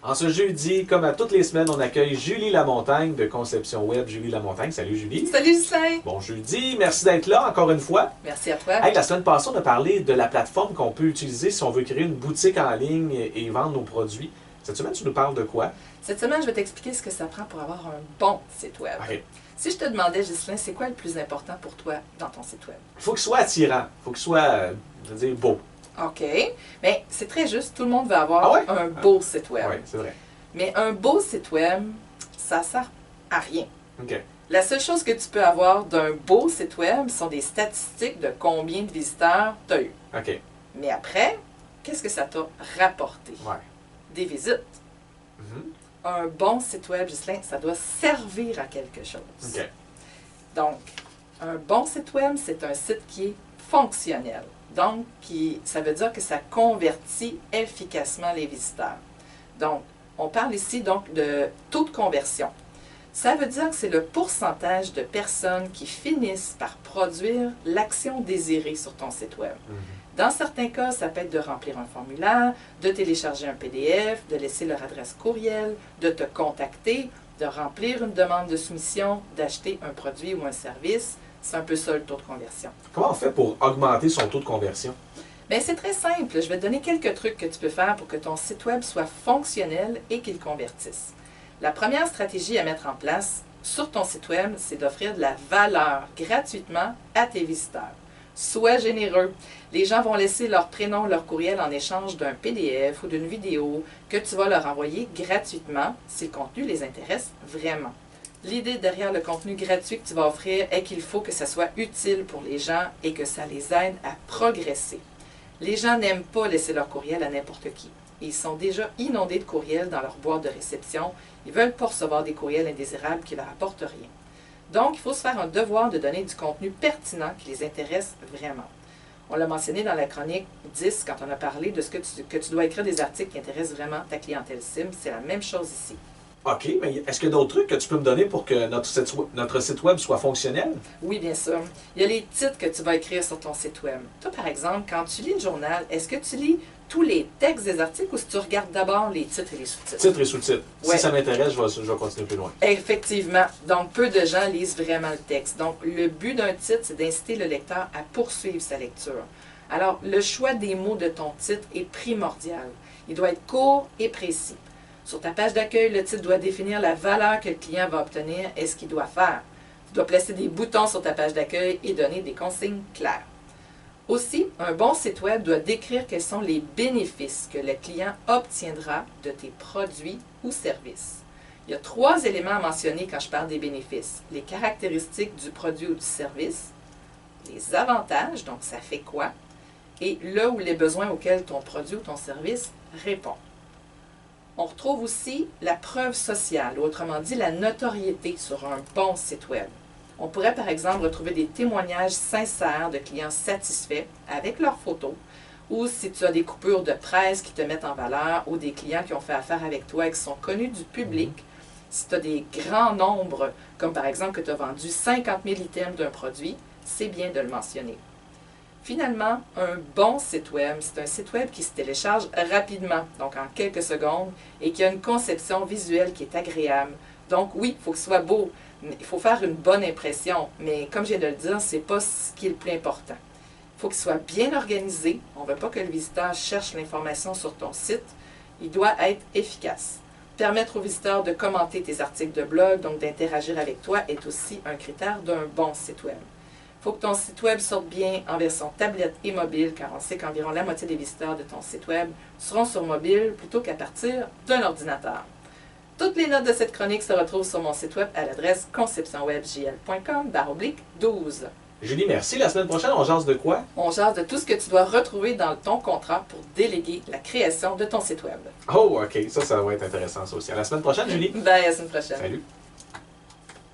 En ce jeudi, comme à toutes les semaines, on accueille Julie Lamontagne de Conception Web. Julie Lamontagne, salut Julie. Salut Justin. Bon jeudi, merci d'être là encore une fois. Merci à toi. Hey, la semaine passée, on a parlé de la plateforme qu'on peut utiliser si on veut créer une boutique en ligne et vendre nos produits. Cette semaine, tu nous parles de quoi? Cette semaine, je vais t'expliquer ce que ça prend pour avoir un bon site web. Okay. Si je te demandais, Ghislain, c'est quoi le plus important pour toi dans ton site web? Il faut qu'il soit attirant, il faut qu'il soit, je veux dire, beau. OK. Mais c'est très juste, tout le monde veut avoir un beau site web. Oui, c'est vrai. Mais un beau site web, ça sert à rien. OK. La seule chose que tu peux avoir d'un beau site web sont des statistiques de combien de visiteurs tu as eu. OK. Mais après, qu'est-ce que ça t'a rapporté? Ouais. Des visites. Un bon site web, Ghislain, ça doit servir à quelque chose. OK. Donc, un bon site web, c'est un site qui est fonctionnel. Donc, ça veut dire que ça convertit efficacement les visiteurs. Donc, on parle ici donc de taux de conversion. Ça veut dire que c'est le pourcentage de personnes qui finissent par produire l'action désirée sur ton site web. Dans certains cas, ça peut être de remplir un formulaire, de télécharger un PDF, de laisser leur adresse courriel, de te contacter, de remplir une demande de soumission, d'acheter un produit ou un service. C'est un peu ça le taux de conversion. Comment on fait pour augmenter son taux de conversion? Bien, c'est très simple. Je vais te donner quelques trucs que tu peux faire pour que ton site web soit fonctionnel et qu'il convertisse. La première stratégie à mettre en place sur ton site web, c'est d'offrir de la valeur gratuitement à tes visiteurs. Sois généreux. Les gens vont laisser leur prénom, leur courriel en échange d'un PDF ou d'une vidéo que tu vas leur envoyer gratuitement si le contenu les intéresse vraiment. L'idée derrière le contenu gratuit que tu vas offrir est qu'il faut que ça soit utile pour les gens et que ça les aide à progresser. Les gens n'aiment pas laisser leur courriel à n'importe qui. Ils sont déjà inondés de courriels dans leur boîte de réception. Ils ne veulent pas recevoir des courriels indésirables qui ne leur apportent rien. Donc, il faut se faire un devoir de donner du contenu pertinent qui les intéresse vraiment. On l'a mentionné dans la chronique 10 quand on a parlé de ce que tu dois écrire des articles qui intéressent vraiment ta clientèle cible. C'est la même chose ici. OK, mais est-ce qu'il y a d'autres trucs que tu peux me donner pour que notre site web soit fonctionnel? Oui, bien sûr. Il y a les titres que tu vas écrire sur ton site web. Toi, par exemple, quand tu lis le journal, est-ce que tu lis tous les textes des articles ou si tu regardes d'abord les titres et les sous-titres? Titres et sous-titres. Ouais. Si ça m'intéresse, je vais continuer plus loin. Effectivement. Donc, peu de gens lisent vraiment le texte. Donc, le but d'un titre, c'est d'inciter le lecteur à poursuivre sa lecture. Alors, le choix des mots de ton titre est primordial. Il doit être court et précis. Sur ta page d'accueil, le titre doit définir la valeur que le client va obtenir et ce qu'il doit faire. Tu dois placer des boutons sur ta page d'accueil et donner des consignes claires. Aussi, un bon site web doit décrire quels sont les bénéfices que le client obtiendra de tes produits ou services. Il y a 3 éléments à mentionner quand je parle des bénéfices. Les caractéristiques du produit ou du service, les avantages, donc ça fait quoi, et là où les besoins auxquels ton produit ou ton service répond. On retrouve aussi la preuve sociale, ou autrement dit la notoriété sur un bon site web. On pourrait par exemple retrouver des témoignages sincères de clients satisfaits avec leurs photos, ou si tu as des coupures de presse qui te mettent en valeur, ou des clients qui ont fait affaire avec toi et qui sont connus du public. Si tu as des grands nombres, comme par exemple que tu as vendu 50 000 items d'un produit, c'est bien de le mentionner. Finalement, un bon site web, c'est un site web qui se télécharge rapidement, donc en quelques secondes, et qui a une conception visuelle qui est agréable. Donc oui, il faut que ce soit beau, il faut faire une bonne impression, mais comme je viens de le dire, ce n'est pas ce qui est le plus important. Il faut qu'il soit bien organisé. On ne veut pas que le visiteur cherche l'information sur ton site. Il doit être efficace. Permettre aux visiteurs de commenter tes articles de blog, donc d'interagir avec toi, est aussi un critère d'un bon site web. Il faut que ton site web sorte bien en version tablette et mobile, car on sait qu'environ la moitié des visiteurs de ton site web seront sur mobile plutôt qu'à partir d'un ordinateur. Toutes les notes de cette chronique se retrouvent sur mon site web à l'adresse conceptionwebjl.com/12. Julie, merci. La semaine prochaine, on jase de quoi? On jase de tout ce que tu dois retrouver dans ton contrat pour déléguer la création de ton site web. Oh, OK. Ça va être intéressant, ça aussi. À la semaine prochaine, Julie. Bye, à la semaine prochaine. Salut.